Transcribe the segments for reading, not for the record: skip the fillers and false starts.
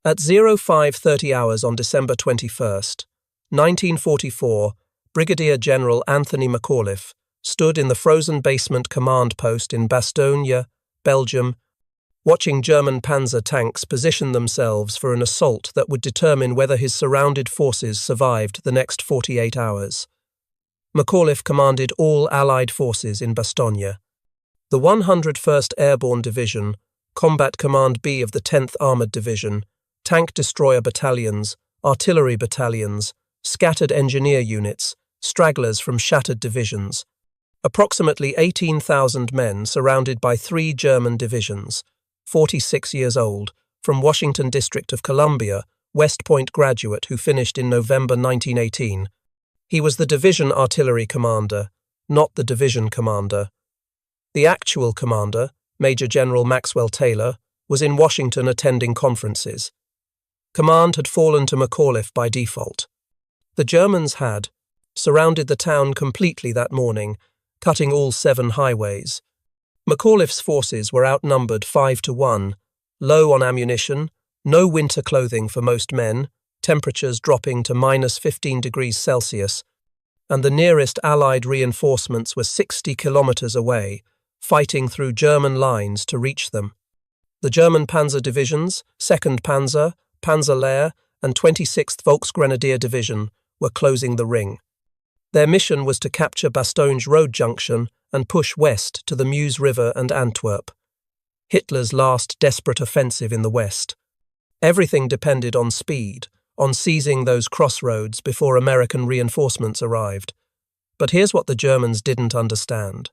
At 0530 hours on December 21st, 1944, Brigadier General Anthony McAuliffe stood in the frozen basement command post in Bastogne, Belgium, watching German Panzer tanks position themselves for an assault that would determine whether his surrounded forces survived the next 48 hours. McAuliffe commanded all Allied forces in Bastogne. The 101st Airborne Division, Combat Command B of the 10th Armoured Division, tank destroyer battalions, artillery battalions, scattered engineer units, stragglers from shattered divisions. Approximately 18,000 men surrounded by 3 German divisions, 46 years old, from Washington District of Columbia, West Point graduate who finished in November 1918. He was the division artillery commander, not the division commander. The actual commander, Major General Maxwell Taylor, was in Washington attending conferences. Command had fallen to McAuliffe by default. The Germans had surrounded the town completely that morning, cutting all 7 highways. McAuliffe's forces were outnumbered 5-1, low on ammunition, no winter clothing for most men, temperatures dropping to -15 degrees Celsius, and the nearest Allied reinforcements were 60 kilometers away, fighting through German lines to reach them. The German Panzer divisions, 2nd Panzer, Panzerlehr, and 26th Volksgrenadier Division were closing the ring. Their mission was to capture Bastogne Road Junction and push west to the Meuse River and Antwerp. Hitler's last desperate offensive in the west. Everything depended on speed, on seizing those crossroads before American reinforcements arrived. But here's what the Germans didn't understand.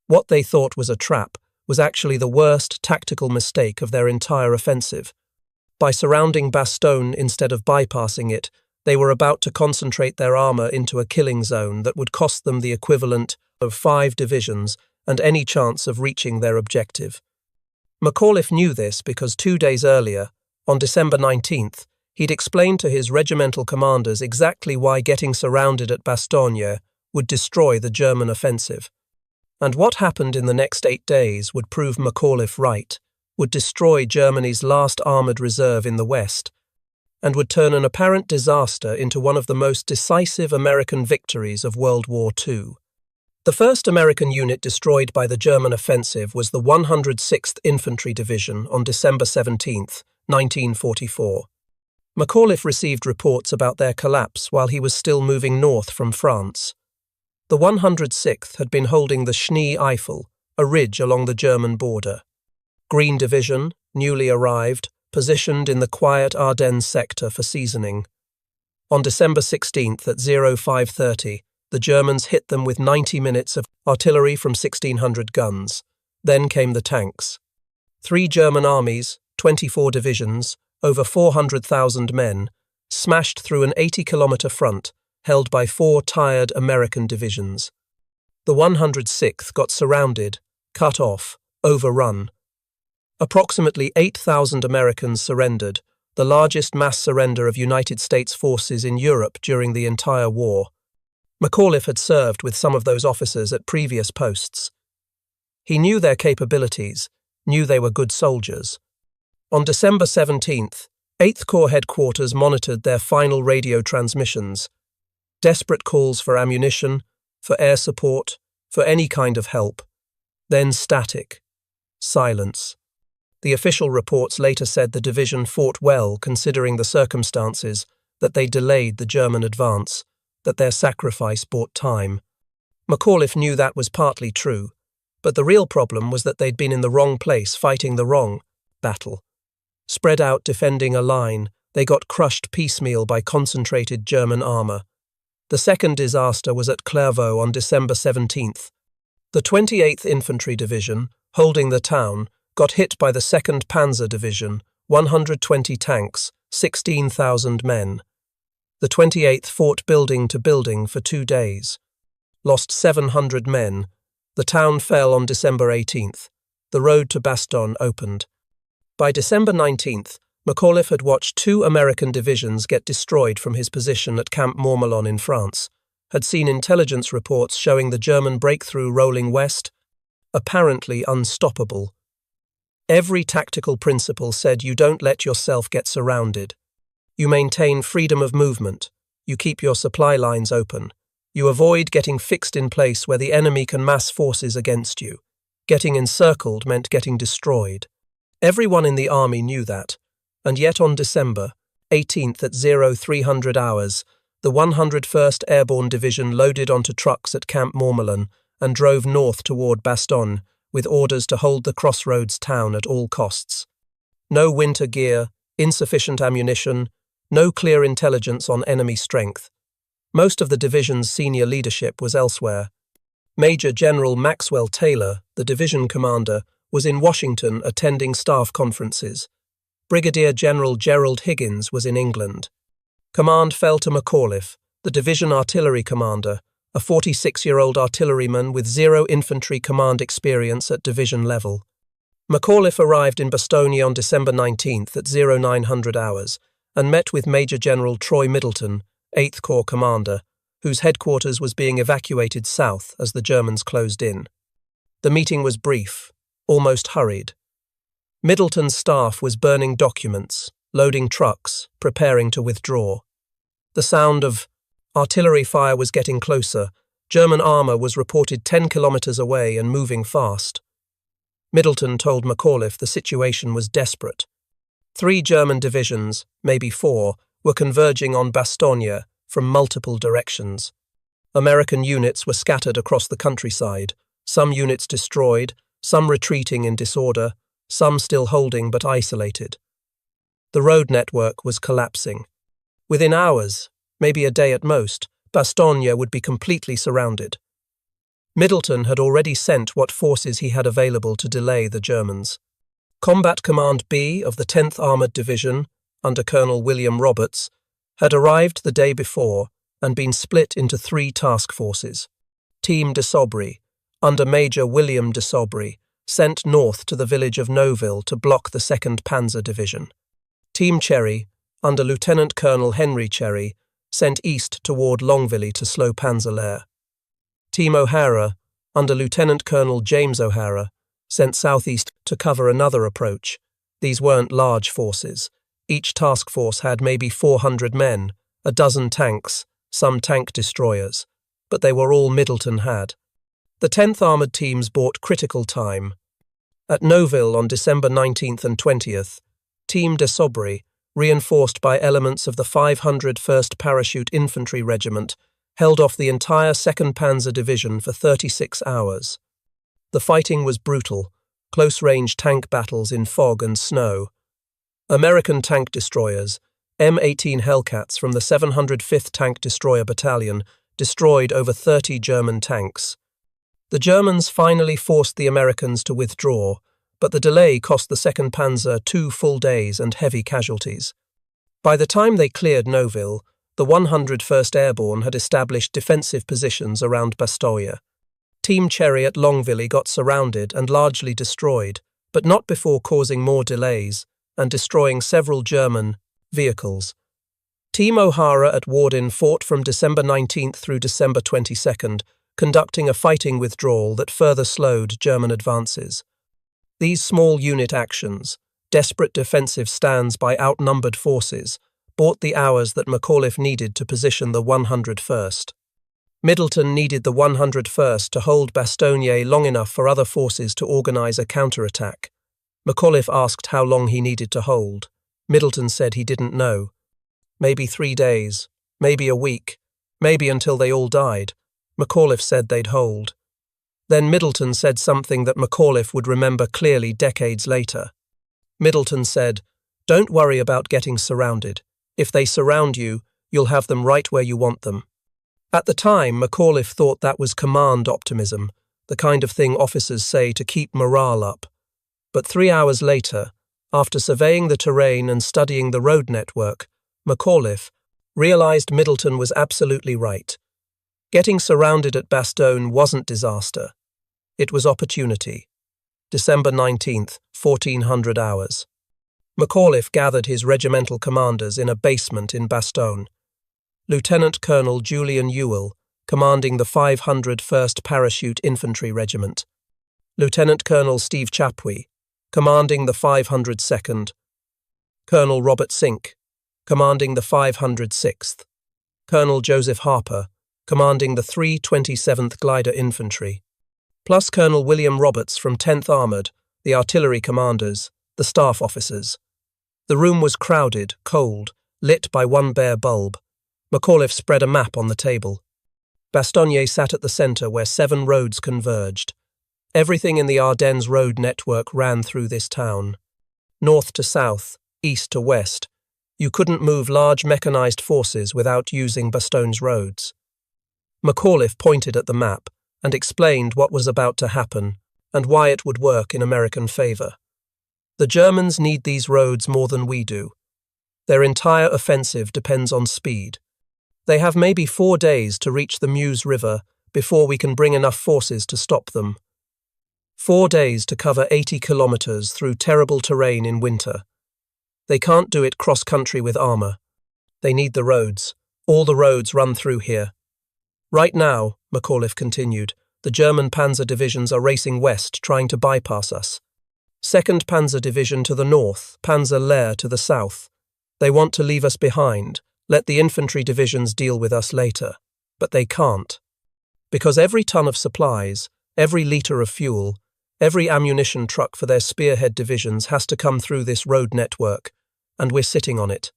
What they thought was a trap was actually the worst tactical mistake of their entire offensive. By surrounding Bastogne instead of bypassing it, they were about to concentrate their armour into a killing zone that would cost them the equivalent of 5 divisions and any chance of reaching their objective. McAuliffe knew this because 2 days earlier, on December 19th, he'd explained to his regimental commanders exactly why getting surrounded at Bastogne would destroy the German offensive. And what happened in the next 8 days would prove McAuliffe right, would destroy Germany's last armoured reserve in the West, and would turn an apparent disaster into one of the most decisive American victories of World War II. The first American unit destroyed by the German offensive was the 106th Infantry Division on December 17, 1944. McAuliffe received reports about their collapse while he was still moving north from France. The 106th had been holding the Schnee Eifel, a ridge along the German border. Green Division, newly arrived, positioned in the quiet Ardennes sector for seasoning. On December 16th at 0530, the Germans hit them with 90 minutes of artillery from 1,600 guns. Then came the tanks. 3 German armies, 24 divisions, over 400,000 men, smashed through an 80-kilometer front held by 4 tired American divisions. The 106th got surrounded, cut off, overrun. Approximately 8,000 Americans surrendered, the largest mass surrender of United States forces in Europe during the entire war. McAuliffe had served with some of those officers at previous posts. He knew their capabilities, knew they were good soldiers. On December 17th, 8th Corps headquarters monitored their final radio transmissions. Desperate calls for ammunition, for air support, for any kind of help. Then static. Silence. The official reports later said the division fought well considering the circumstances, that they delayed the German advance, that their sacrifice bought time. McAuliffe knew that was partly true, but the real problem was that they'd been in the wrong place fighting the wrong battle. Spread out defending a line, they got crushed piecemeal by concentrated German armour. The second disaster was at Clairvaux on December 17th. The 28th Infantry Division, holding the town, got hit by the 2nd Panzer Division, 120 tanks, 16,000 men. The 28th fought building to building for 2 days. Lost 700 men. The town fell on December 18th. The road to Bastogne opened. By December 19th, McAuliffe had watched 2 American divisions get destroyed from his position at Camp Mourmelon in France, had seen intelligence reports showing the German breakthrough rolling west, apparently unstoppable. Every tactical principle said you don't let yourself get surrounded. You maintain freedom of movement. You keep your supply lines open. You avoid getting fixed in place where the enemy can mass forces against you. Getting encircled meant getting destroyed. Everyone in the army knew that, and yet on December 18th at 0300 hours, the 101st Airborne Division loaded onto trucks at Camp Mourmelon and drove north toward Bastogne, with orders to hold the crossroads town at all costs. No winter gear, insufficient ammunition, no clear intelligence on enemy strength. Most of the division's senior leadership was elsewhere. Major General Maxwell Taylor, the division commander, was in Washington attending staff conferences. Brigadier General Gerald Higgins was in England. Command fell to McAuliffe, the division artillery commander, a 46-year-old artilleryman with zero infantry command experience at division level. McAuliffe arrived in Bastogne on December 19th at 0900 hours and met with Major General Troy Middleton, 8th Corps commander, whose headquarters was being evacuated south as the Germans closed in. The meeting was brief, almost hurried. Middleton's staff was burning documents, loading trucks, preparing to withdraw. The sound of artillery fire was getting closer. German armour was reported 10 kilometres away and moving fast. Middleton told McAuliffe the situation was desperate. 3 German divisions, maybe 4, were converging on Bastogne from multiple directions. American units were scattered across the countryside, some units destroyed, some retreating in disorder, some still holding but isolated. The road network was collapsing. Within hours, maybe a day at most, Bastogne would be completely surrounded. Middleton had already sent what forces he had available to delay the Germans. Combat Command B of the 10th Armoured Division, under Colonel William Roberts, had arrived the day before and been split into 3 task forces. Team de Sobry, under Major William de Sobry, sent north to the village of Neuville to block the 2nd Panzer Division. Team Cherry, under Lieutenant Colonel Henry Cherry, sent east toward Longville to slow Panzer. Team O'Hara, under Lieutenant Colonel James O'Hara, sent southeast to cover another approach. These weren't large forces. Each task force had maybe 400 men, a dozen tanks, some tank destroyers, but they were all Middleton had. The 10th Armoured Teams bought critical time. At Neuville on December 19th and 20th, Team de Sobry, reinforced by elements of the 501st Parachute Infantry Regiment, held off the entire 2nd Panzer Division for 36 hours. The fighting was brutal, close-range tank battles in fog and snow. American tank destroyers, M18 Hellcats from the 705th Tank Destroyer Battalion, destroyed over 30 German tanks. The Germans finally forced the Americans to withdraw, but the delay cost the 2nd Panzer 2 full days and heavy casualties. By the time they cleared Neuville, the 101st Airborne had established defensive positions around Bastogne. Team Cherry at Longville got surrounded and largely destroyed, but not before causing more delays and destroying several German vehicles. Team O'Hara at Warden fought from December 19th through December 22nd, conducting a fighting withdrawal that further slowed German advances. These small unit actions, desperate defensive stands by outnumbered forces, bought the hours that McAuliffe needed to position the 101st. Middleton needed the 101st to hold Bastogne long enough for other forces to organize a counterattack. McAuliffe asked how long he needed to hold. Middleton said he didn't know. Maybe 3 days, maybe a week, maybe until they all died. McAuliffe said they'd hold. Then Middleton said something that McAuliffe would remember clearly decades later. Middleton said, "Don't worry about getting surrounded. If they surround you, you'll have them right where you want them." At the time, McAuliffe thought that was command optimism, the kind of thing officers say to keep morale up. But 3 hours later, after surveying the terrain and studying the road network, McAuliffe realized Middleton was absolutely right. Getting surrounded at Bastogne wasn't disaster. It was opportunity. December 19th, 1400 hours. McAuliffe gathered his regimental commanders in a basement in Bastogne. Lieutenant Colonel Julian Ewell, commanding the 501st Parachute Infantry Regiment. Lieutenant Colonel Steve Chapuis, commanding the 502nd. Colonel Robert Sink, commanding the 506th. Colonel Joseph Harper, commanding the 327th Glider Infantry. Plus Colonel William Roberts from 10th Armoured, the artillery commanders, the staff officers. The room was crowded, cold, lit by one bare bulb. McAuliffe spread a map on the table. Bastogne sat at the centre where 7 roads converged. Everything in the Ardennes road network ran through this town. North to south, east to west. You couldn't move large mechanized forces without using Bastogne's roads. McAuliffe pointed at the map and explained what was about to happen and why it would work in American favour. The Germans need these roads more than we do. Their entire offensive depends on speed. They have maybe 4 days to reach the Meuse River before we can bring enough forces to stop them. 4 days to cover 80 kilometres through terrible terrain in winter. They can't do it cross-country with armour. They need the roads. All the roads run through here. Right now, McAuliffe continued, the German Panzer divisions are racing west, trying to bypass us. 2nd Panzer Division to the north, Panzer Lehr to the south. They want to leave us behind, let the infantry divisions deal with us later. But they can't. Because every ton of supplies, every litre of fuel, every ammunition truck for their spearhead divisions has to come through this road network, and we're sitting on it.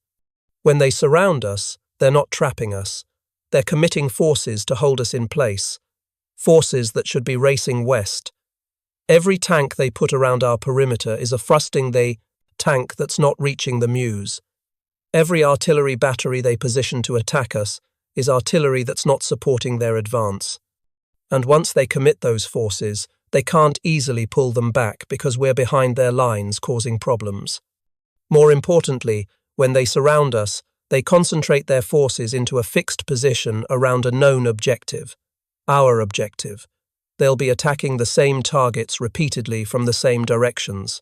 When they surround us, they're not trapping us. They're committing forces to hold us in place, forces that should be racing west. Every tank they put around our perimeter is a thrusting tank that's not reaching the Meuse. Every artillery battery they position to attack us is artillery that's not supporting their advance. And once they commit those forces, they can't easily pull them back because we're behind their lines, causing problems. More importantly, when they surround us, they concentrate their forces into a fixed position around a known objective, our objective. They'll be attacking the same targets repeatedly from the same directions.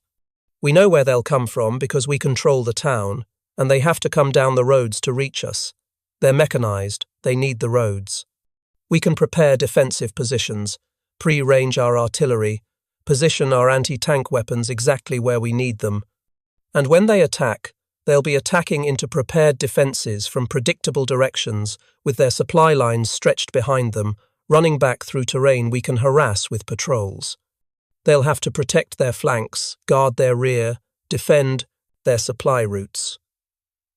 We know where they'll come from because we control the town, and they have to come down the roads to reach us. They're mechanized, they need the roads. We can prepare defensive positions, pre-range our artillery, position our anti-tank weapons exactly where we need them. And when they attack, they'll be attacking into prepared defenses from predictable directions with their supply lines stretched behind them, running back through terrain we can harass with patrols. They'll have to protect their flanks, guard their rear, defend their supply routes.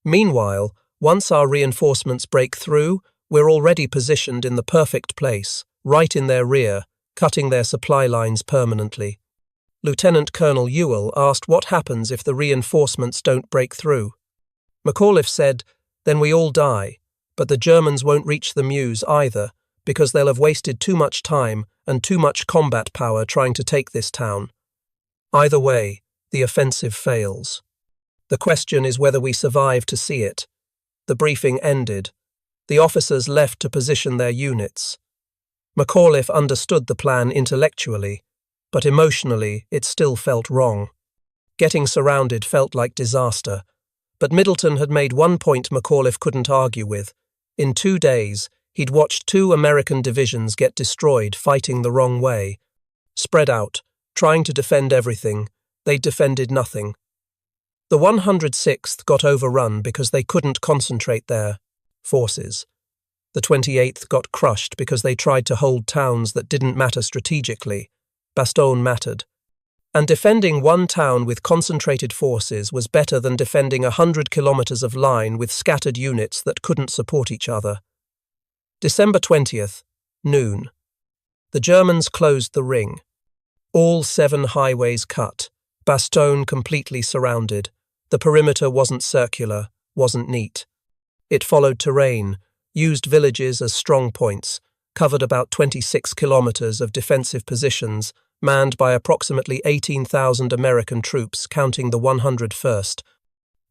Meanwhile, once our reinforcements break through, we're already positioned in the perfect place, right in their rear, cutting their supply lines permanently. Lieutenant Colonel Ewell asked what happens if the reinforcements don't break through. McAuliffe said, then we all die, but the Germans won't reach the Meuse either, because they'll have wasted too much time and too much combat power trying to take this town. Either way, the offensive fails. The question is whether we survive to see it. The briefing ended. The officers left to position their units. McAuliffe understood the plan intellectually, but emotionally it still felt wrong. Getting surrounded felt like disaster, but Middleton had made one point McAuliffe couldn't argue with. In 2 days, he'd watched 2 American divisions get destroyed fighting the wrong way. Spread out, trying to defend everything, they defended nothing. The 106th got overrun because they couldn't concentrate their forces. The 28th got crushed because they tried to hold towns that didn't matter strategically. Bastogne mattered. And defending one town with concentrated forces was better than defending 100 kilometres of line with scattered units that couldn't support each other. December 20th, noon. The Germans closed the ring. All 7 highways cut. Bastogne completely surrounded. The perimeter wasn't circular, wasn't neat. It followed terrain, used villages as strong points, covered about 26 kilometres of defensive positions, manned by approximately 18,000 American troops, counting the 101st.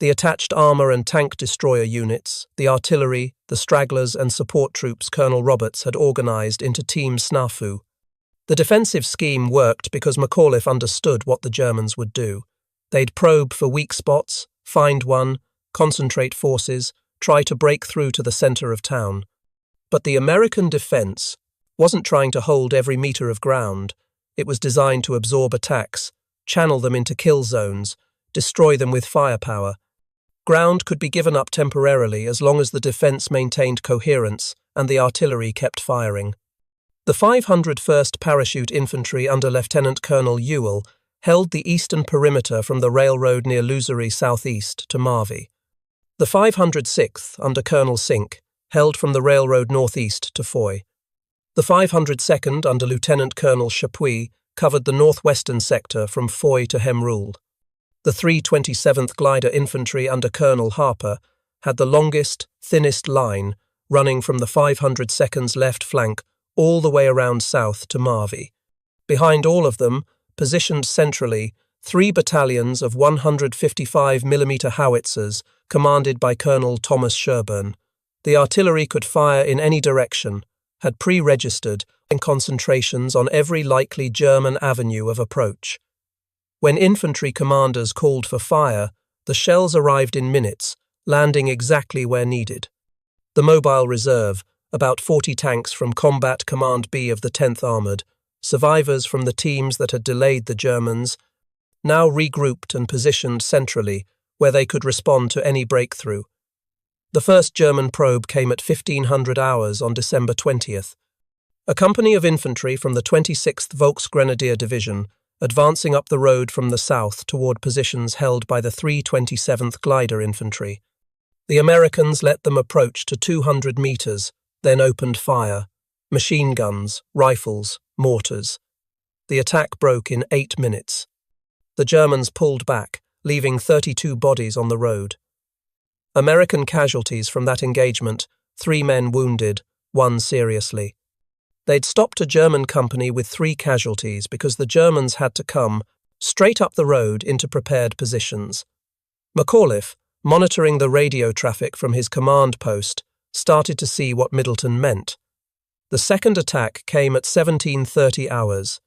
The attached armour and tank destroyer units, the artillery, the stragglers and support troops Colonel Roberts had organised into Team Snafu. The defensive scheme worked because McAuliffe understood what the Germans would do. They'd probe for weak spots, find one, concentrate forces, try to break through to the centre of town. But the American defence wasn't trying to hold every metre of ground. It was designed to absorb attacks, channel them into kill zones, destroy them with firepower. Ground could be given up temporarily as long as the defense maintained coherence and the artillery kept firing. The 501st Parachute Infantry under Lieutenant Colonel Ewell held the eastern perimeter from the railroad near Luzery southeast to Marvey. The 506th under Colonel Sink held from the railroad northeast to Foy. The 502nd under Lieutenant Colonel Chapuis covered the northwestern sector from Foy to Hemrule. The 327th Glider Infantry under Colonel Harper had the longest, thinnest line running from the 502nd's left flank all the way around south to Marvey. Behind all of them, positioned centrally, 3 battalions of 155mm howitzers commanded by Colonel Thomas Sherburne. The artillery could fire in any direction, had pre-registered in concentrations on every likely German avenue of approach. When infantry commanders called for fire, the shells arrived in minutes, landing exactly where needed. The Mobile Reserve, about 40 tanks from Combat Command B of the 10th Armoured, survivors from the teams that had delayed the Germans, now regrouped and positioned centrally where they could respond to any breakthrough. The first German probe came at 1500 hours on December 20th. A company of infantry from the 26th Volksgrenadier Division, advancing up the road from the south toward positions held by the 327th Glider Infantry. The Americans let them approach to 200 meters, then opened fire. Machine guns, rifles, mortars. The attack broke in 8 minutes. The Germans pulled back, leaving 32 bodies on the road. American casualties from that engagement, 3 men wounded, 1 seriously. They'd stopped a German company with 3 casualties because the Germans had to come straight up the road into prepared positions. McAuliffe, monitoring the radio traffic from his command post, started to see what Middleton meant. The second attack came at 1730 hours.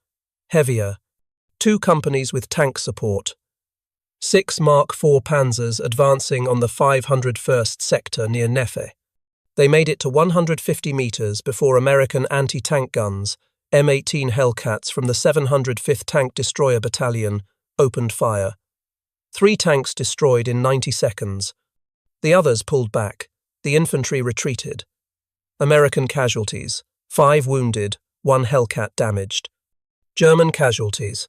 Heavier. 2 companies with tank support. 6 Mark IV Panzers advancing on the 501st sector near Neffe. They made it to 150 meters before American anti-tank guns, M18 Hellcats from the 705th Tank Destroyer Battalion, opened fire. 3 tanks destroyed in 90 seconds. The others pulled back. The infantry retreated. American casualties, 5 wounded, 1 Hellcat damaged. German casualties,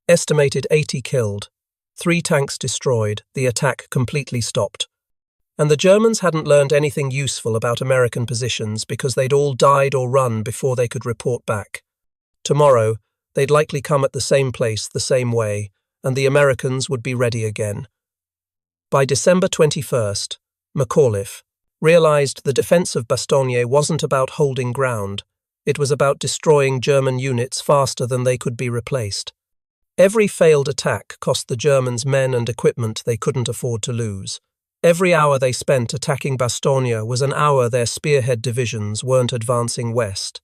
estimated 80 killed. 3 tanks destroyed, the attack completely stopped. And the Germans hadn't learned anything useful about American positions because they'd all died or run before they could report back. Tomorrow, they'd likely come at the same place the same way, and the Americans would be ready again. By December 21st, McAuliffe realized the defense of Bastogne wasn't about holding ground. It was about destroying German units faster than they could be replaced. Every failed attack cost the Germans men and equipment they couldn't afford to lose. Every hour they spent attacking Bastogne was an hour their spearhead divisions weren't advancing west.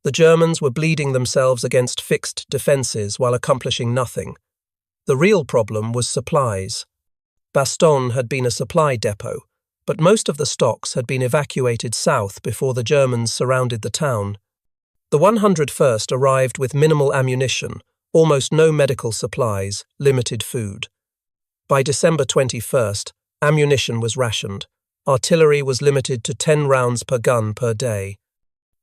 The Germans were bleeding themselves against fixed defences while accomplishing nothing. The real problem was supplies. Bastogne had been a supply depot, but most of the stocks had been evacuated south before the Germans surrounded the town. The 101st arrived with minimal ammunition, almost no medical supplies, limited food. By December 21st, ammunition was rationed. Artillery was limited to 10 rounds per gun per day.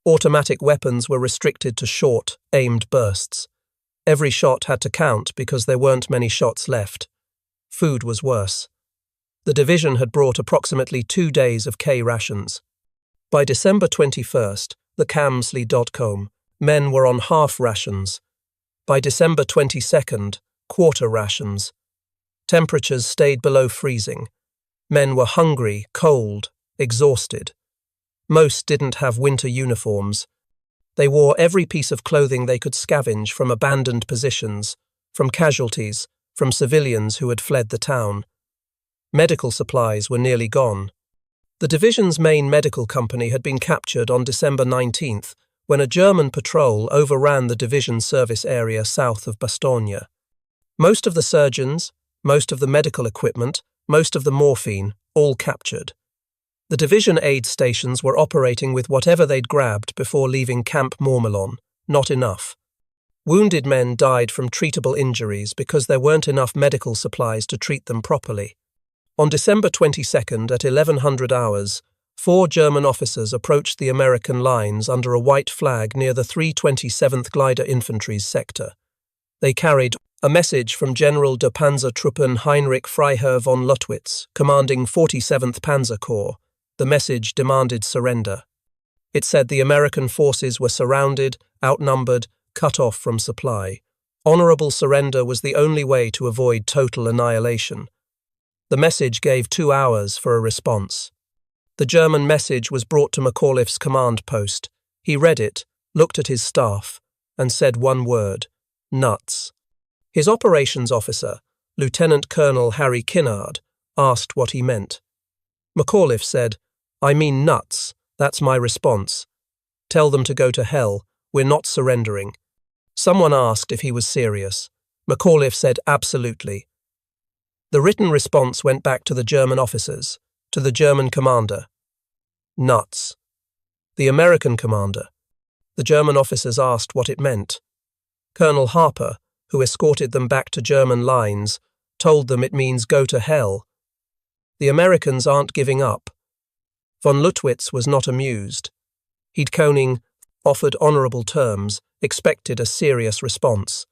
Automatic weapons were restricted to short, aimed bursts. Every shot had to count because there weren't many shots left. Food was worse. The division had brought approximately 2 days of K rations. By December 21st, the Kamsley.com, men were on half rations. By December 22nd, quarter rations. Temperatures stayed below freezing. Men were hungry, cold, exhausted. Most didn't have winter uniforms. They wore every piece of clothing they could scavenge from abandoned positions, from casualties, from civilians who had fled the town. Medical supplies were nearly gone. The division's main medical company had been captured on December 19th, when a German patrol overran the division's service area south of Bastogne. Most of the surgeons, most of the medical equipment, most of the morphine, all captured. The division aid stations were operating with whatever they'd grabbed before leaving Camp Mormelon, not enough. Wounded men died from treatable injuries because there weren't enough medical supplies to treat them properly. On December 22nd at 1100 hours, 4 German officers approached the American lines under a white flag near the 327th Glider Infantry's sector. They carried a message from General der Panzertruppen Heinrich Freiherr von Luttwitz, commanding 47th Panzer Corps. The message demanded surrender. It said the American forces were surrounded, outnumbered, cut off from supply. Honorable surrender was the only way to avoid total annihilation. The message gave 2 hours for a response. The German message was brought to McAuliffe's command post. He read it, looked at his staff, and said one word: nuts. His operations officer, Lieutenant Colonel Harry Kinnard, asked what he meant. McAuliffe said, "I mean nuts, that's my response. Tell them to go to hell, we're not surrendering." Someone asked if he was serious. McAuliffe said absolutely. The written response went back to the German officers, to the German commander. Nuts. The American commander. The German officers asked what it meant. Colonel Harper, who escorted them back to German lines, told them it means go to hell. The Americans aren't giving up. Von Luttwitz was not amused. He'd Koning offered honourable terms, expected a serious response.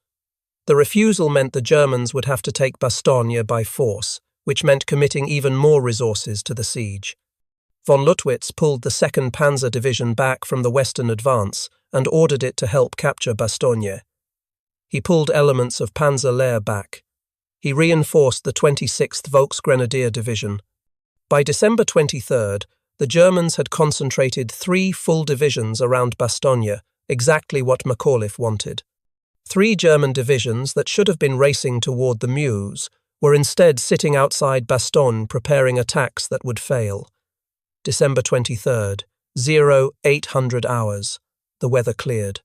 The refusal meant the Germans would have to take Bastogne by force, which meant committing even more resources to the siege. Von Luttwitz pulled the 2nd Panzer Division back from the western advance and ordered it to help capture Bastogne. He pulled elements of Panzer Lehr back. He reinforced the 26th Volksgrenadier Division. By December 23rd, the Germans had concentrated 3 full divisions around Bastogne, exactly what McAuliffe wanted. 3 German divisions that should have been racing toward the Meuse were instead sitting outside Bastogne preparing attacks that would fail. December 23rd, 0800 hours. The weather cleared.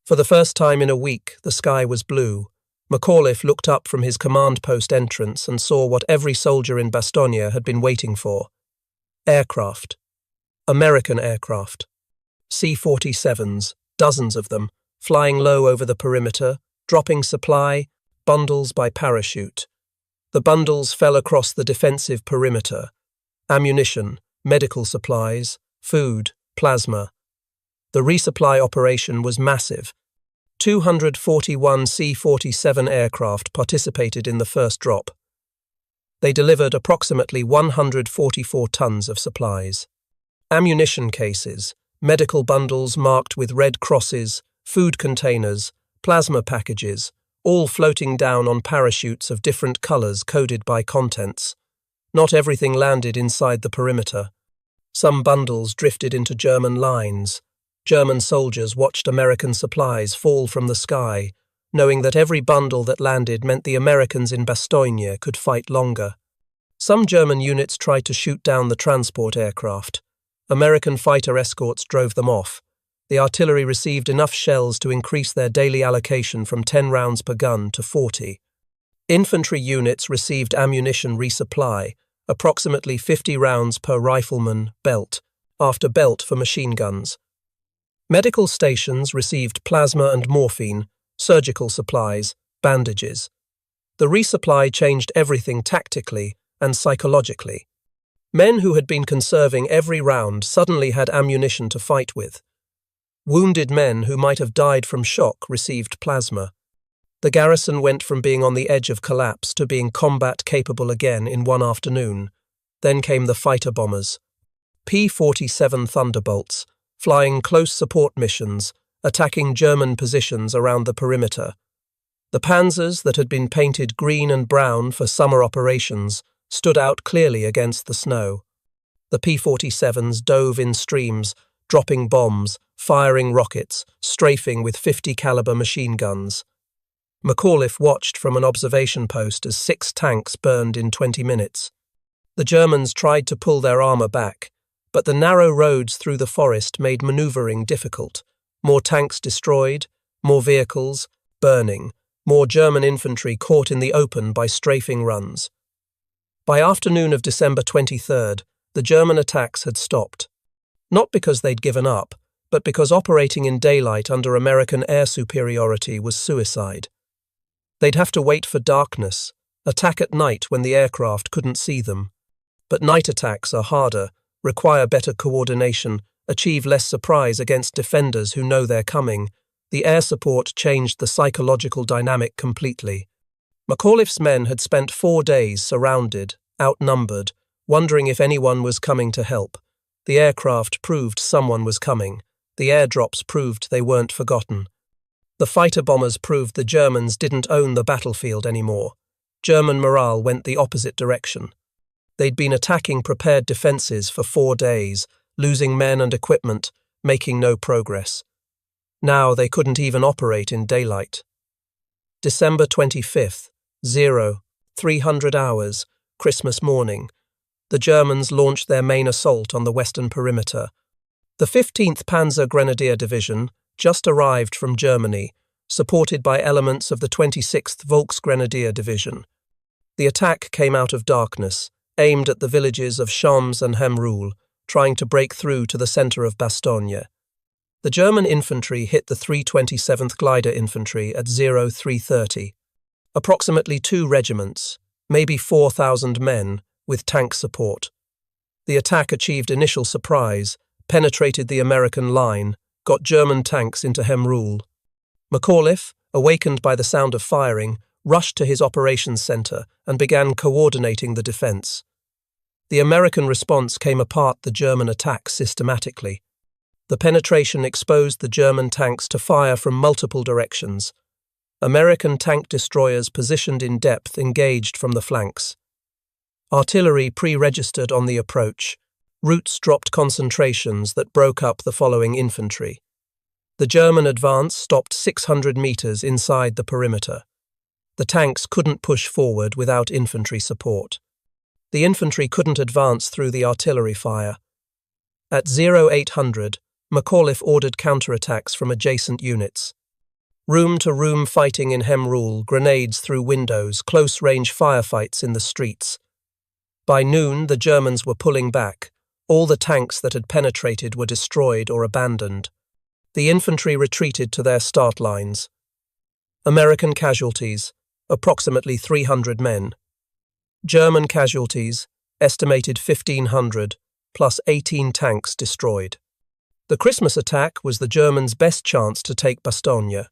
For the first time in a week, the sky was blue. McAuliffe looked up from his command post entrance and saw what every soldier in Bastogne had been waiting for. Aircraft. American aircraft. C-47s, dozens of them, flying low over the perimeter, dropping supply, bundles by parachute. The bundles fell across the defensive perimeter. Ammunition, medical supplies, food, plasma. The resupply operation was massive. 241 C-47 aircraft participated in the first drop. They delivered approximately 144 tons of supplies. Ammunition cases, medical bundles marked with red crosses, food containers, plasma packages, all floating down on parachutes of different colours coded by contents. Not everything landed inside the perimeter. Some bundles drifted into German lines. German soldiers watched American supplies fall from the sky, knowing that every bundle that landed meant the Americans in Bastogne could fight longer. Some German units tried to shoot down the transport aircraft. American fighter escorts drove them off. The artillery received enough shells to increase their daily allocation from 10 rounds per gun to 40. Infantry units received ammunition resupply, approximately 50 rounds per rifleman, belt, after belt for machine guns. Medical stations received plasma and morphine, surgical supplies, bandages. The resupply changed everything tactically and psychologically. Men who had been conserving every round suddenly had ammunition to fight with. Wounded men who might have died from shock received plasma. The garrison went from being on the edge of collapse to being combat-capable again in one afternoon. Then came the fighter bombers. P-47 Thunderbolts, flying close support missions, attacking German positions around the perimeter. The Panzers that had been painted green and brown for summer operations stood out clearly against the snow. The P-47s dove in streams, dropping bombs, firing rockets, strafing with 50 caliber machine guns. McAuliffe watched from an observation post as 6 tanks burned in 20 minutes. The Germans tried to pull their armour back, but the narrow roads through the forest made manoeuvring difficult. More tanks destroyed, more vehicles, burning, more German infantry caught in the open by strafing runs. By afternoon of December 23rd, the German attacks had stopped. Not because they'd given up, but because operating in daylight under American air superiority was suicide. They'd have to wait for darkness, attack at night when the aircraft couldn't see them. But night attacks are harder, require better coordination, achieve less surprise against defenders who know they're coming. The air support changed the psychological dynamic completely. McAuliffe's men had spent 4 days surrounded, outnumbered, wondering if anyone was coming to help. The aircraft proved someone was coming. The airdrops proved they weren't forgotten. The fighter bombers proved the Germans didn't own the battlefield anymore. German morale went the opposite direction. They'd been attacking prepared defenses for 4 days, losing men and equipment, making no progress. Now they couldn't even operate in daylight. December 25th, 0300 hours, Christmas morning. The Germans launched their main assault on the western perimeter. The 15th Panzer Grenadier Division just arrived from Germany, supported by elements of the 26th Volksgrenadier Division. The attack came out of darkness, aimed at the villages of Champs and Hemroul, trying to break through to the centre of Bastogne. The German infantry hit the 327th Glider Infantry at 0330. Approximately 2 regiments, maybe 4,000 men, with tank support. The attack achieved initial surprise, penetrated the American line, got German tanks into Hemroul. McAuliffe, awakened by the sound of firing, rushed to his operations centre and began coordinating the defence. The American response came apart the German attack systematically. The penetration exposed the German tanks to fire from multiple directions. American tank destroyers positioned in depth engaged from the flanks. Artillery pre-registered on the approach. Routes dropped concentrations that broke up the following infantry. The German advance stopped 600 metres inside the perimeter. The tanks couldn't push forward without infantry support. The infantry couldn't advance through the artillery fire. At 0800, McAuliffe ordered counterattacks from adjacent units. Room-to-room fighting in Hemroul, grenades through windows, close-range firefights in the streets. By noon, the Germans were pulling back. All the tanks that had penetrated were destroyed or abandoned. The infantry retreated to their start lines. American casualties, approximately 300 men. German casualties, estimated 1,500, plus 18 tanks destroyed. The Christmas attack was the Germans' best chance to take Bastogne.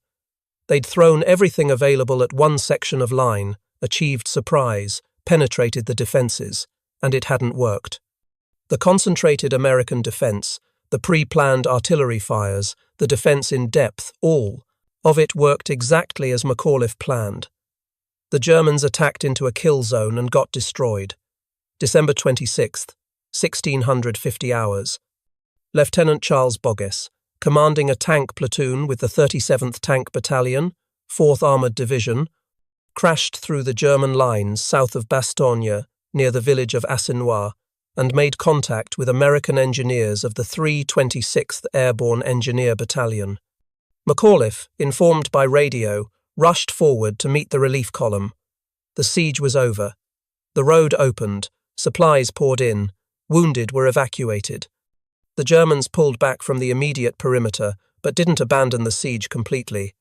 They'd thrown everything available at one section of line, achieved surprise, penetrated the defences, and it hadn't worked. The concentrated American defence, the pre-planned artillery fires, the defence in depth, all of it worked exactly as McAuliffe planned. The Germans attacked into a kill zone and got destroyed. December 26th, 1650 hours. Lieutenant Charles Boggess, commanding a tank platoon with the 37th Tank Battalion, 4th Armoured Division, crashed through the German lines south of Bastogne near the village of Assinois and made contact with American engineers of the 326th Airborne Engineer Battalion. McAuliffe, informed by radio, rushed forward to meet the relief column. The siege was over. The road opened, supplies poured in, wounded were evacuated. The Germans pulled back from the immediate perimeter, but didn't abandon the siege completely.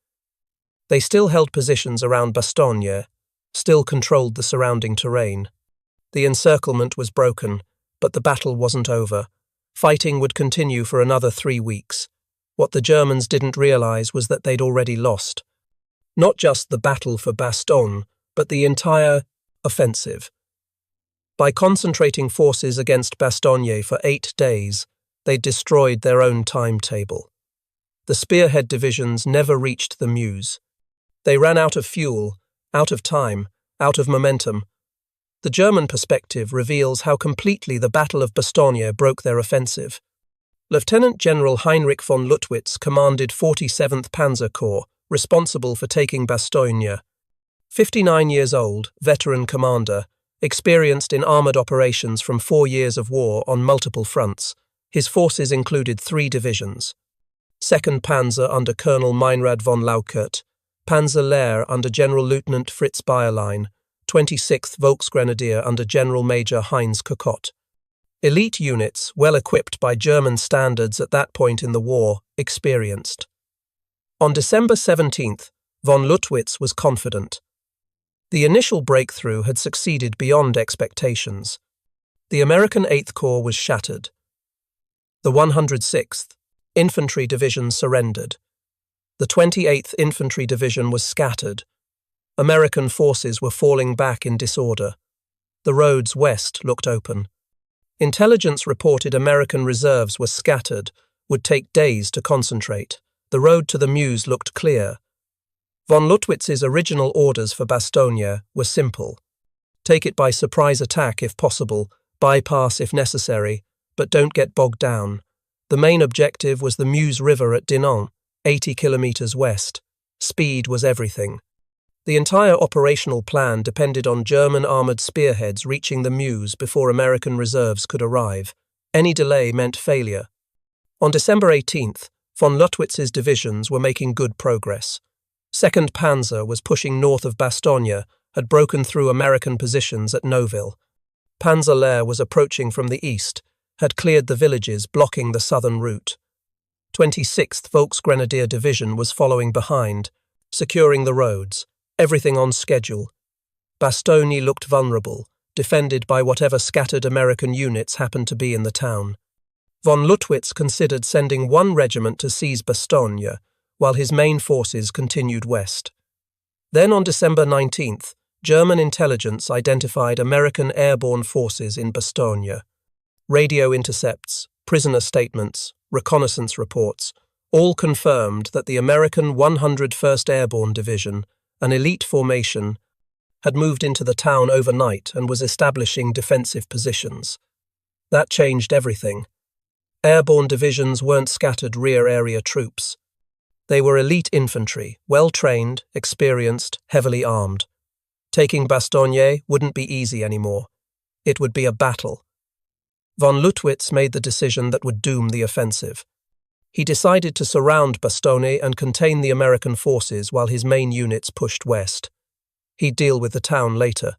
They still held positions around Bastogne, still controlled the surrounding terrain. The encirclement was broken, but the battle wasn't over. Fighting would continue for another 3 weeks. What the Germans didn't realize was that they'd already lost. Not just the battle for Bastogne, but the entire offensive. By concentrating forces against Bastogne for 8 days, they destroyed their own timetable. The spearhead divisions never reached the Meuse. They ran out of fuel, out of time, out of momentum. The German perspective reveals how completely the Battle of Bastogne broke their offensive. Lieutenant General Heinrich von Luttwitz commanded 47th Panzer Corps, responsible for taking Bastogne. 59 years old, veteran commander, experienced in armoured operations from 4 years of war on multiple fronts. His forces included 3 divisions. 2nd Panzer under Colonel Meinrad von Laukert, Panzer Lehr under General Lieutenant Fritz Bayerlein, 26th Volksgrenadier under General Major Heinz Kokott. Elite units, well equipped by German standards at that point in the war, experienced. On December 17th, von Lüttwitz was confident. The initial breakthrough had succeeded beyond expectations. The American 8th Corps was shattered. The 106th Infantry Division surrendered. The 28th Infantry Division was scattered. American forces were falling back in disorder. The roads west looked open. Intelligence reported American reserves were scattered, would take days to concentrate. The road to the Meuse looked clear. Von Lüttwitz's original orders for Bastogne were simple. Take it by surprise attack if possible, bypass if necessary, but don't get bogged down. The main objective was the Meuse River at Dinant, 80 kilometers west. Speed was everything. The entire operational plan depended on German armored spearheads reaching the Meuse before American reserves could arrive. Any delay meant failure. On December 18th, von Lüttwitz's divisions were making good progress. 2nd Panzer was pushing north of Bastogne, had broken through American positions at Neuville. Panzer Lehr was approaching from the east, had cleared the villages blocking the southern route. 26th Volksgrenadier Division was following behind, securing the roads, everything on schedule. Bastogne looked vulnerable, defended by whatever scattered American units happened to be in the town. Von Lüttwitz considered sending one regiment to seize Bastogne, while his main forces continued west. Then on December 19th, German intelligence identified American airborne forces in Bastogne. Radio intercepts, prisoner statements, reconnaissance reports, all confirmed that the American 101st Airborne Division, an elite formation, had moved into the town overnight and was establishing defensive positions. That changed everything. Airborne divisions weren't scattered rear area troops. They were elite infantry, well-trained, experienced, heavily armed. Taking Bastogne wouldn't be easy anymore. It would be a battle. Von Lüttwitz made the decision that would doom the offensive. He decided to surround Bastogne and contain the American forces while his main units pushed west. He'd deal with the town later.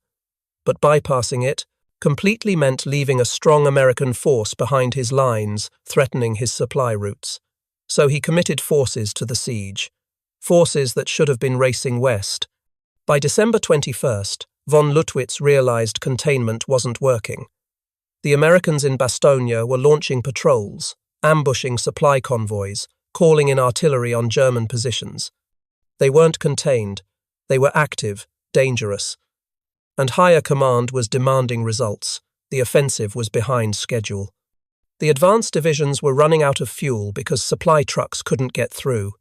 But bypassing it completely meant leaving a strong American force behind his lines, threatening his supply routes. So he committed forces to the siege, forces that should have been racing west. By December 21st, von Lüttwitz realized containment wasn't working. The Americans in Bastogne were launching patrols, ambushing supply convoys, calling in artillery on German positions. They weren't contained, they were active, dangerous. And higher command was demanding results. The offensive was behind schedule. The advanced divisions were running out of fuel because supply trucks couldn't get through.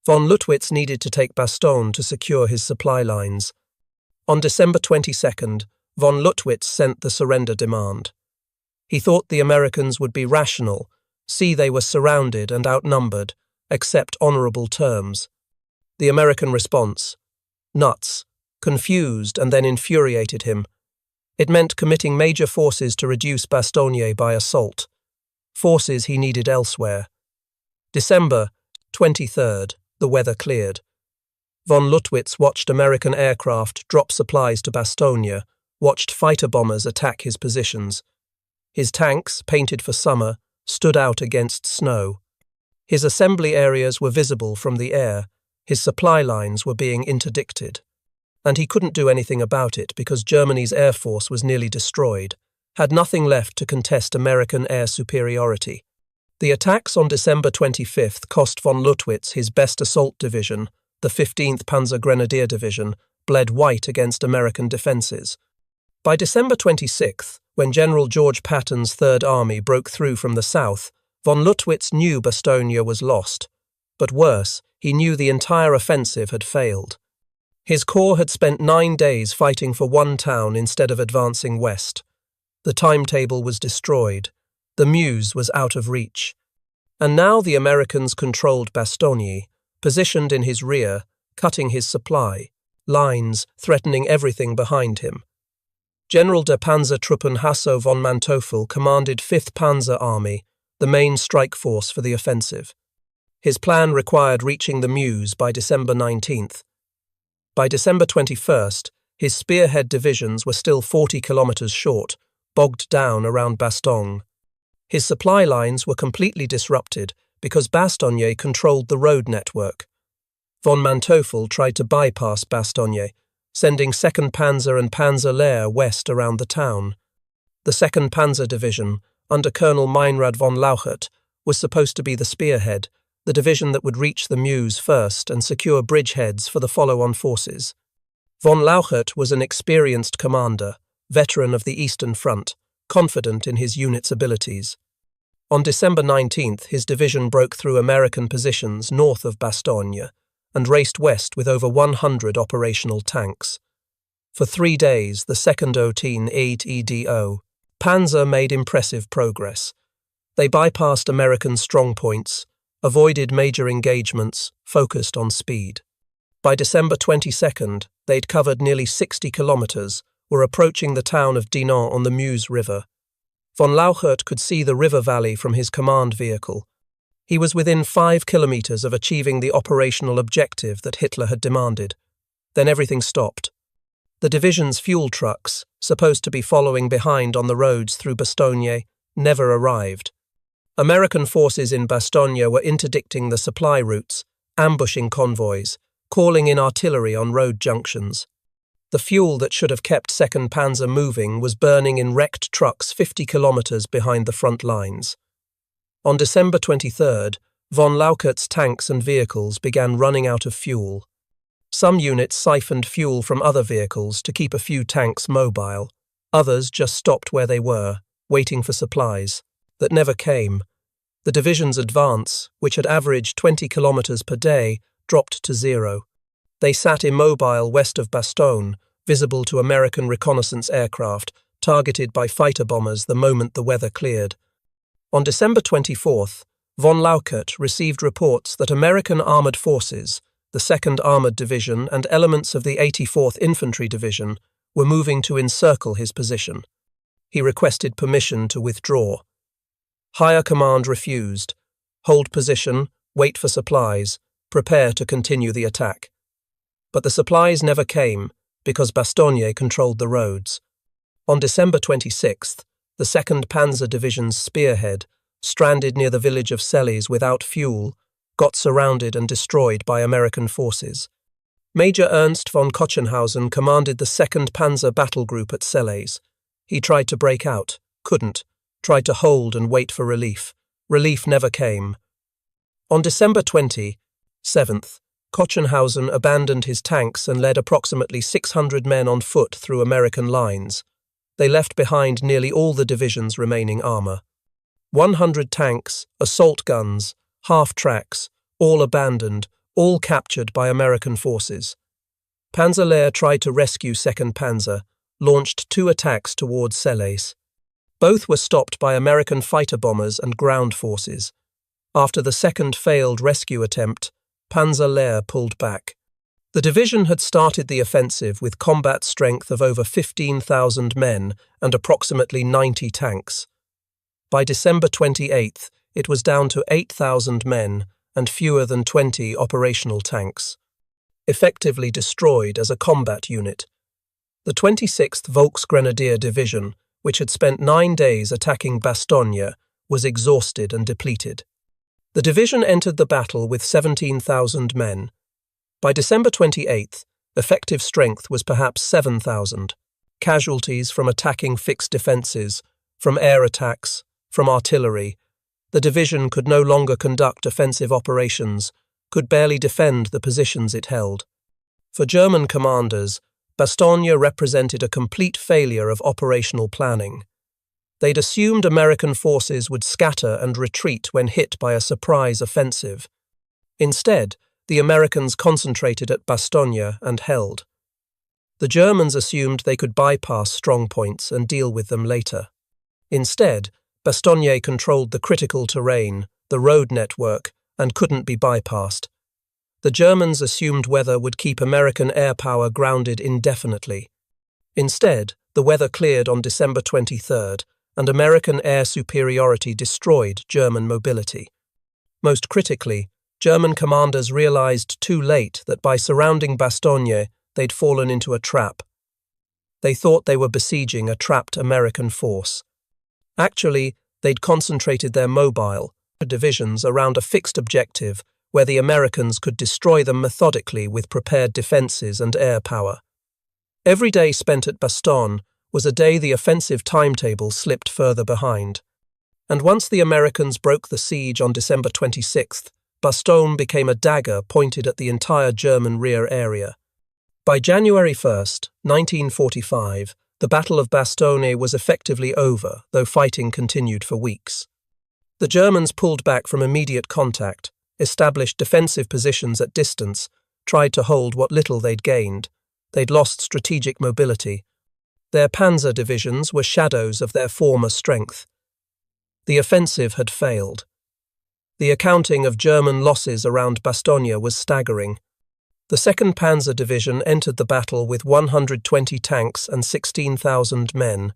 Von Lüttwitz needed to take Bastogne to secure his supply lines. On December 22nd, von Lüttwitz sent the surrender demand. He thought the Americans would be rational, see they were surrounded and outnumbered, accept honorable terms. The American response: nuts, confused and then infuriated him. It meant committing major forces to reduce Bastogne by assault, forces he needed elsewhere. December 23rd, the weather cleared. Von Lüttwitz watched American aircraft drop supplies to Bastogne, watched fighter bombers attack his positions. His tanks, painted for summer, stood out against snow. His assembly areas were visible from the air, his supply lines were being interdicted. And he couldn't do anything about it because Germany's air force was nearly destroyed, had nothing left to contest American air superiority. The attacks on December 25th cost von Lüttwitz his best assault division, the 15th Panzer Grenadier Division, bled white against American defenses. By December 26th, when General George Patton's Third Army broke through from the south, von Lüttwitz knew Bastogne was lost. But worse, he knew the entire offensive had failed. His corps had spent 9 days fighting for one town instead of advancing west. The timetable was destroyed. The Meuse was out of reach. And now the Americans controlled Bastogne, positioned in his rear, cutting his supply, lines threatening everything behind him. General der Panzertruppen Hasso von Manteuffel commanded 5th Panzer Army, the main strike force for the offensive. His plan required reaching the Meuse by December 19th. By December 21st, his spearhead divisions were still 40 kilometers short, bogged down around Bastogne. His supply lines were completely disrupted because Bastogne controlled the road network. Von Manteuffel tried to bypass Bastogne, sending 2nd Panzer and Panzer Lehr west around the town. The 2nd Panzer Division, under Colonel Meinrad von Lauchert, was supposed to be the spearhead, the division that would reach the Meuse first and secure bridgeheads for the follow-on forces. Von Lauchert was an experienced commander, veteran of the Eastern Front, confident in his unit's abilities. On December 19th, his division broke through American positions north of Bastogne and raced west with over 100 operational tanks. For 3 days, the 2nd OTN 8 EDO, Panzer made impressive progress. They bypassed American strongpoints, avoided major engagements, focused on speed. By December 22nd, they'd covered nearly 60 kilometers, were approaching the town of Dinant on the Meuse River. Von Lauchert could see the river valley from his command vehicle. He was within 5 kilometers of achieving the operational objective that Hitler had demanded. Then everything stopped. The division's fuel trucks, supposed to be following behind on the roads through Bastogne, never arrived. American forces in Bastogne were interdicting the supply routes, ambushing convoys, calling in artillery on road junctions. The fuel that should have kept 2nd Panzer moving was burning in wrecked trucks 50 kilometers behind the front lines. On December 23rd, von Lauchert's tanks and vehicles began running out of fuel. Some units siphoned fuel from other vehicles to keep a few tanks mobile. Others just stopped where they were, waiting for supplies that never came. The division's advance, which had averaged 20 kilometers per day, dropped to 0. They sat immobile west of Bastogne, visible to American reconnaissance aircraft, targeted by fighter bombers the moment the weather cleared. On December 24th, von Lauchert received reports that American armored forces, the 2nd Armored Division and elements of the 84th Infantry Division, were moving to encircle his position. He requested permission to withdraw. Higher command refused. Hold position, wait for supplies, prepare to continue the attack. But the supplies never came because Bastogne controlled the roads. On December 26th, the 2nd Panzer Division's spearhead, stranded near the village of Selles without fuel, got surrounded and destroyed by American forces. Major Ernst von Kochenhausen commanded the 2nd Panzer battle group at Selles. He tried to break out, couldn't, tried to hold and wait for relief. Relief never came. On December 27th, Kochenhausen abandoned his tanks and led approximately 600 men on foot through American lines. They left behind nearly all the division's remaining armor. 100 tanks, assault guns, half-tracks, all abandoned, all captured by American forces. Panzer Lehr tried to rescue 2nd Panzer, launched 2 attacks towards Selles. Both were stopped by American fighter bombers and ground forces. After the second failed rescue attempt, Panzer Lehr pulled back. The division had started the offensive with combat strength of over 15,000 men and approximately 90 tanks. By December 28th, it was down to 8,000 men and fewer than 20 operational tanks. Effectively destroyed as a combat unit. The 26th Volksgrenadier Division, which had spent 9 days attacking Bastogne, was exhausted and depleted. The division entered the battle with 17,000 men. By December 28th, effective strength was perhaps 7,000. Casualties from attacking fixed defences, from air attacks, from artillery. The division could no longer conduct offensive operations, could barely defend the positions it held. For German commanders, Bastogne represented a complete failure of operational planning. They'd assumed American forces would scatter and retreat when hit by a surprise offensive. Instead, the Americans concentrated at Bastogne and held. The Germans assumed they could bypass strong points and deal with them later. Instead, Bastogne controlled the critical terrain, the road network, and couldn't be bypassed. The Germans assumed weather would keep American air power grounded indefinitely. Instead, the weather cleared on December 23rd, and American air superiority destroyed German mobility. Most critically, German commanders realized too late that by surrounding Bastogne, they'd fallen into a trap. They thought they were besieging a trapped American force. Actually, they'd concentrated their mobile divisions around a fixed objective where the Americans could destroy them methodically with prepared defenses and air power. Every day spent at Bastogne was a day the offensive timetable slipped further behind. And once the Americans broke the siege on December 26th, Bastogne became a dagger pointed at the entire German rear area. By January 1st, 1945, the Battle of Bastogne was effectively over, though fighting continued for weeks. The Germans pulled back from immediate contact, established defensive positions at distance, tried to hold what little they'd gained. They'd lost strategic mobility. Their Panzer divisions were shadows of their former strength. The offensive had failed. The accounting of German losses around Bastogne was staggering. The 2nd Panzer Division entered the battle with 120 tanks and 16,000 men.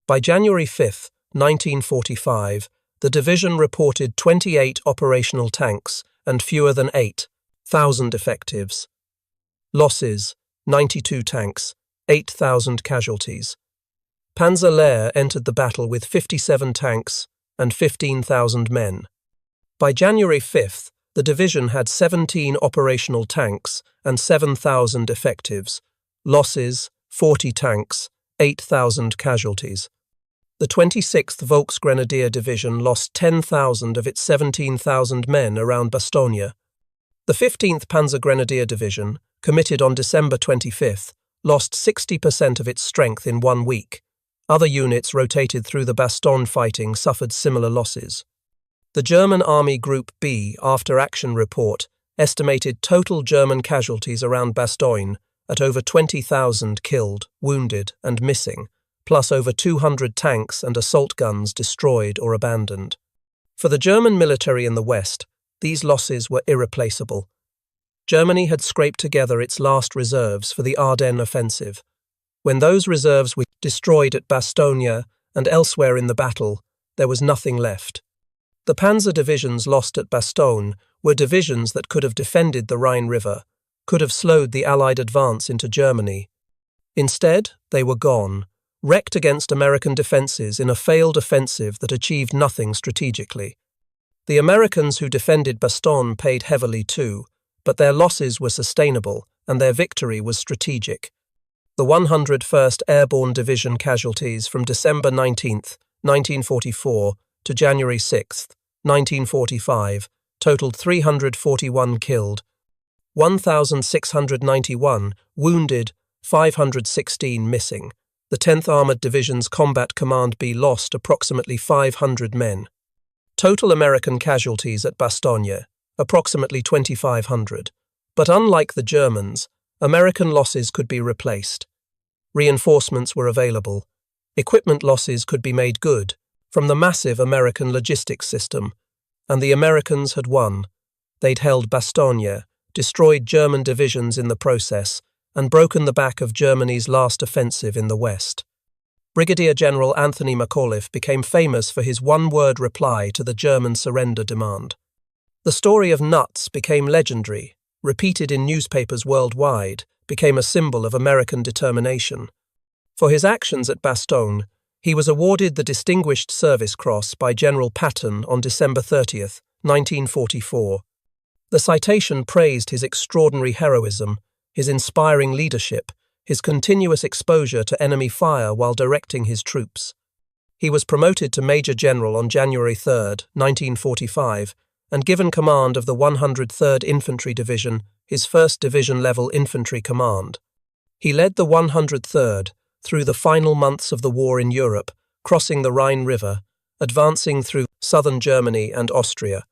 By January 5, 1945, the division reported 28 operational tanks and fewer than 8,000 effectives. Losses: 92 tanks, 8,000 casualties. Panzer Lehr entered the battle with 57 tanks and 15,000 men. By January 5th, the division had 17 operational tanks and 7,000 effectives. Losses: 40 tanks, 8,000 casualties. The 26th Volksgrenadier Division lost 10,000 of its 17,000 men around Bastogne. The 15th Panzergrenadier Division, committed on December 25th, lost 60% of its strength in 1 week. Other units rotated through the Bastogne fighting suffered similar losses. The German Army Group B after-action report estimated total German casualties around Bastogne at over 20,000 killed, wounded, and missing, plus over 200 tanks and assault guns destroyed or abandoned. For the German military in the West, these losses were irreplaceable. Germany had scraped together its last reserves for the Ardennes offensive. When those reserves were destroyed at Bastogne and elsewhere in the battle, there was nothing left. The panzer divisions lost at Bastogne were divisions that could have defended the Rhine River, could have slowed the Allied advance into Germany. Instead, they were gone, wrecked against American defenses in a failed offensive that achieved nothing strategically. The Americans who defended Bastogne paid heavily too, but their losses were sustainable and their victory was strategic. The 101st Airborne Division casualties from December 19, 1944 to January 6, 1945 totaled 341 killed, 1,691 wounded, 516 missing. The 10th Armored Division's Combat Command B lost approximately 500 men. Total American casualties at Bastogne, approximately 2,500. But unlike the Germans, American losses could be replaced. Reinforcements were available. Equipment losses could be made good from the massive American logistics system. And the Americans had won. They'd held Bastogne, destroyed German divisions in the process, and broken the back of Germany's last offensive in the West. Brigadier General Anthony McAuliffe became famous for his one-word reply to the German surrender demand. The story of Nuts became legendary, repeated in newspapers worldwide, became a symbol of American determination. For his actions at Bastogne, he was awarded the Distinguished Service Cross by General Patton on December 30, 1944. The citation praised his extraordinary heroism, his inspiring leadership, his continuous exposure to enemy fire while directing his troops. He was promoted to Major General on January 3, 1945, and given command of the 103rd Infantry Division, his first division-level infantry command. He led the 103rd through the final months of the war in Europe, crossing the Rhine River, advancing through southern Germany and Austria.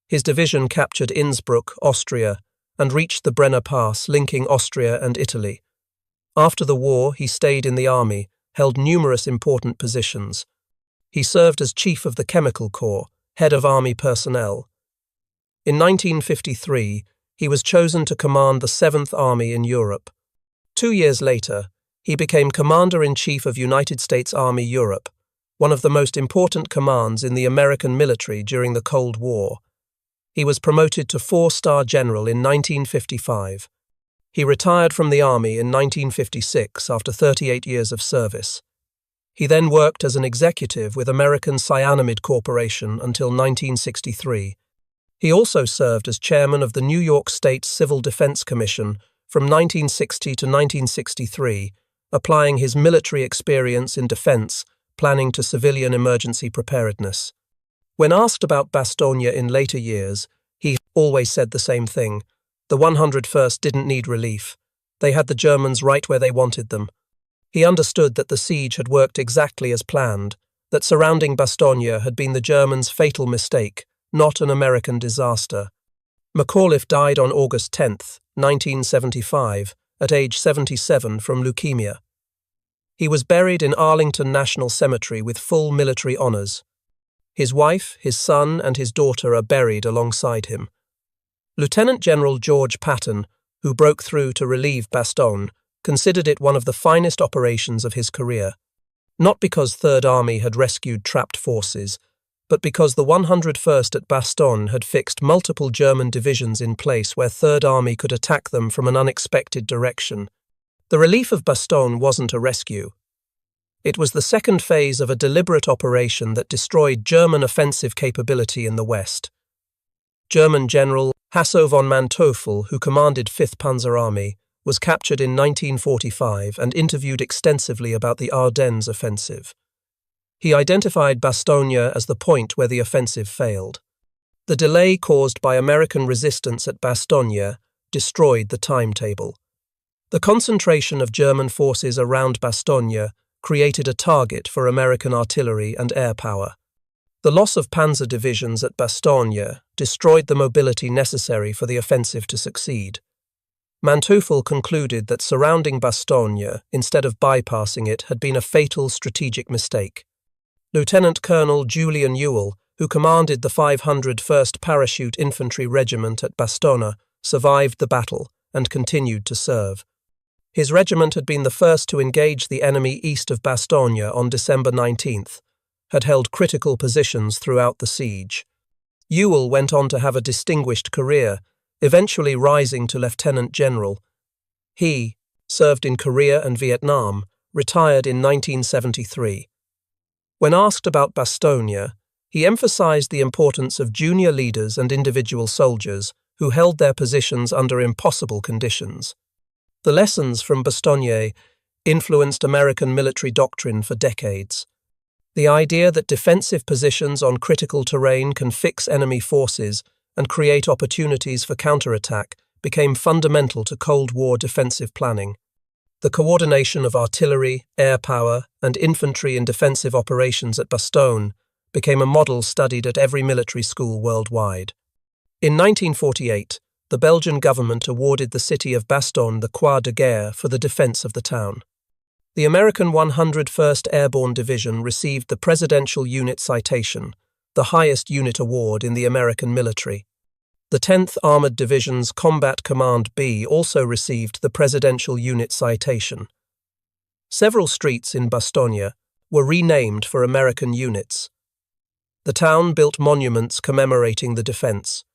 His division captured Innsbruck, Austria, and reached the Brenner Pass linking Austria and Italy. After the war, he stayed in the army, held numerous important positions. He served as Chief of the Chemical Corps, head of army personnel. In 1953, he was chosen to command the 7th Army in Europe. 2 years later, he became Commander-in-Chief of United States Army Europe, one of the most important commands in the American military during the Cold War. He was promoted to 4-star general in 1955. He retired from the army in 1956 after 38 years of service. He then worked as an executive with American Cyanamid Corporation until 1963. He also served as chairman of the New York State Civil Defense Commission from 1960 to 1963, applying his military experience in defense planning to civilian emergency preparedness. When asked about Bastogne in later years, he always said the same thing. The 101st didn't need relief. They had the Germans right where they wanted them. He understood that the siege had worked exactly as planned, that surrounding Bastogne had been the Germans' fatal mistake, not an American disaster. McAuliffe died on August 10, 1975, at age 77 from leukemia. He was buried in Arlington National Cemetery with full military honors. His wife, his son, and his daughter are buried alongside him. Lieutenant General George Patton, who broke through to relieve Bastogne, considered it one of the finest operations of his career, not because Third Army had rescued trapped forces, but because the 101st at Bastogne had fixed multiple German divisions in place where Third Army could attack them from an unexpected direction. The relief of Bastogne wasn't a rescue. It was the second phase of a deliberate operation that destroyed German offensive capability in the West. German General Hasso von Manteuffel, who commanded 5th Panzer Army, was captured in 1945 and interviewed extensively about the Ardennes offensive. He identified Bastogne as the point where the offensive failed. The delay caused by American resistance at Bastogne destroyed the timetable. The concentration of German forces around Bastogne created a target for American artillery and air power. The loss of panzer divisions at Bastogne destroyed the mobility necessary for the offensive to succeed. Manteuffel concluded that surrounding Bastogne instead of bypassing it had been a fatal strategic mistake. Lieutenant Colonel Julian Ewell, who commanded the 501st Parachute Infantry Regiment at Bastogne, survived the battle and continued to serve. His regiment had been the first to engage the enemy east of Bastogne on December 19th, had held critical positions throughout the siege. Ewell went on to have a distinguished career, eventually rising to lieutenant general. He served in Korea and Vietnam, retired in 1973. When asked about Bastogne, he emphasized the importance of junior leaders and individual soldiers who held their positions under impossible conditions. The lessons from Bastogne influenced American military doctrine for decades. The idea that defensive positions on critical terrain can fix enemy forces and create opportunities for counterattack became fundamental to Cold War defensive planning. The coordination of artillery, air power, and infantry in defensive operations at Bastogne became a model studied at every military school worldwide. In 1948, the Belgian government awarded the city of Bastogne the Croix de Guerre for the defense of the town. The American 101st Airborne Division received the Presidential Unit Citation, the highest unit award in the American military. The 10th Armored Division's Combat Command B also received the Presidential Unit Citation. Several streets in Bastogne were renamed for American units. The town built monuments commemorating the defense.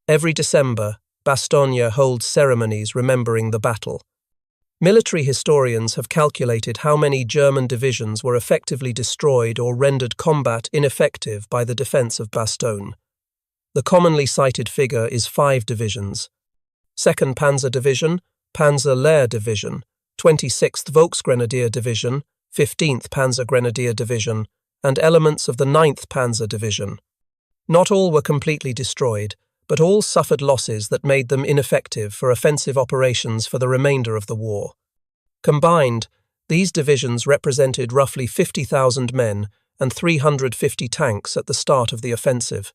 Every December, Bastogne holds ceremonies remembering the battle. Military historians have calculated how many German divisions were effectively destroyed or rendered combat ineffective by the defense of Bastogne. The commonly cited figure is 5 divisions: 2nd Panzer Division, Panzer Lehr Division, 26th Volksgrenadier Division, 15th Panzer Grenadier Division, and elements of the 9th Panzer Division. Not all were completely destroyed, but all suffered losses that made them ineffective for offensive operations for the remainder of the war. Combined, these divisions represented roughly 50,000 men and 350 tanks at the start of the offensive.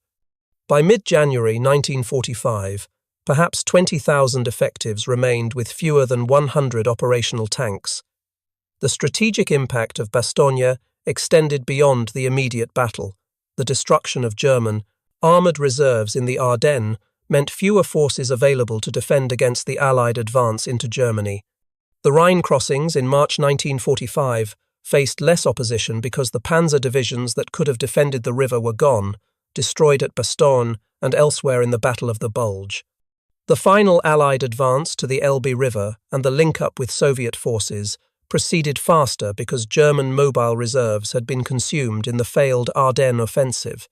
By mid-January 1945, perhaps 20,000 effectives remained with fewer than 100 operational tanks. The strategic impact of Bastogne extended beyond the immediate battle. The destruction of German armoured reserves in the Ardennes meant fewer forces available to defend against the Allied advance into Germany. The Rhine crossings in March 1945 faced less opposition because the panzer divisions that could have defended the river were gone, destroyed at Bastogne and elsewhere in the Battle of the Bulge. The final Allied advance to the Elbe River and the link-up with Soviet forces proceeded faster because German mobile reserves had been consumed in the failed Ardennes offensive.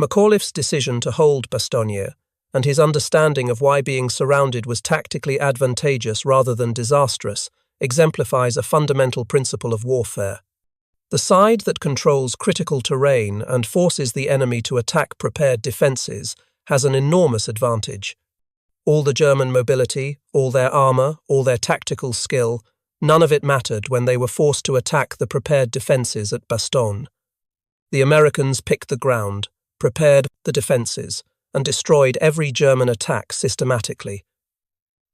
McAuliffe's decision to hold Bastogne and his understanding of why being surrounded was tactically advantageous rather than disastrous exemplifies a fundamental principle of warfare. The side that controls critical terrain and forces the enemy to attack prepared defences has an enormous advantage. All the German mobility, all their armour, all their tactical skill, none of it mattered when they were forced to attack the prepared defences at Bastogne. The Americans picked the ground, prepared the defences, and destroyed every German attack systematically.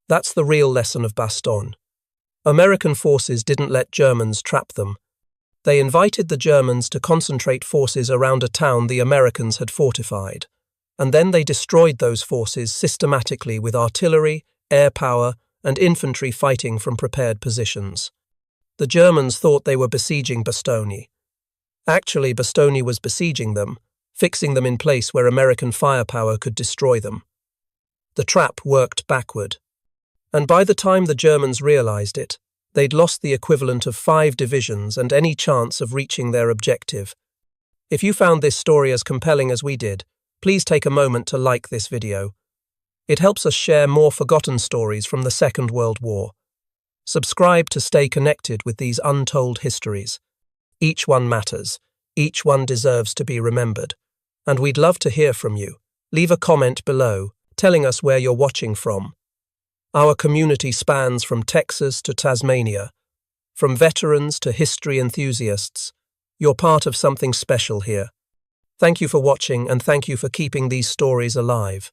That's the real lesson of Bastogne. American forces didn't let Germans trap them. They invited the Germans to concentrate forces around a town the Americans had fortified, and then they destroyed those forces systematically with artillery, air power, and infantry fighting from prepared positions. The Germans thought they were besieging Bastogne. Actually, Bastogne was besieging them, fixing them in place where American firepower could destroy them. The trap worked backward. And by the time the Germans realized it, they'd lost the equivalent of 5 divisions and any chance of reaching their objective. If you found this story as compelling as we did, please take a moment to like this video. It helps us share more forgotten stories from the Second World War. Subscribe to stay connected with these untold histories. Each one matters. Each one deserves to be remembered. And we'd love to hear from you. Leave a comment below, telling us where you're watching from. Our community spans from Texas to Tasmania. From veterans to history enthusiasts. You're part of something special here. Thank you for watching and thank you for keeping these stories alive.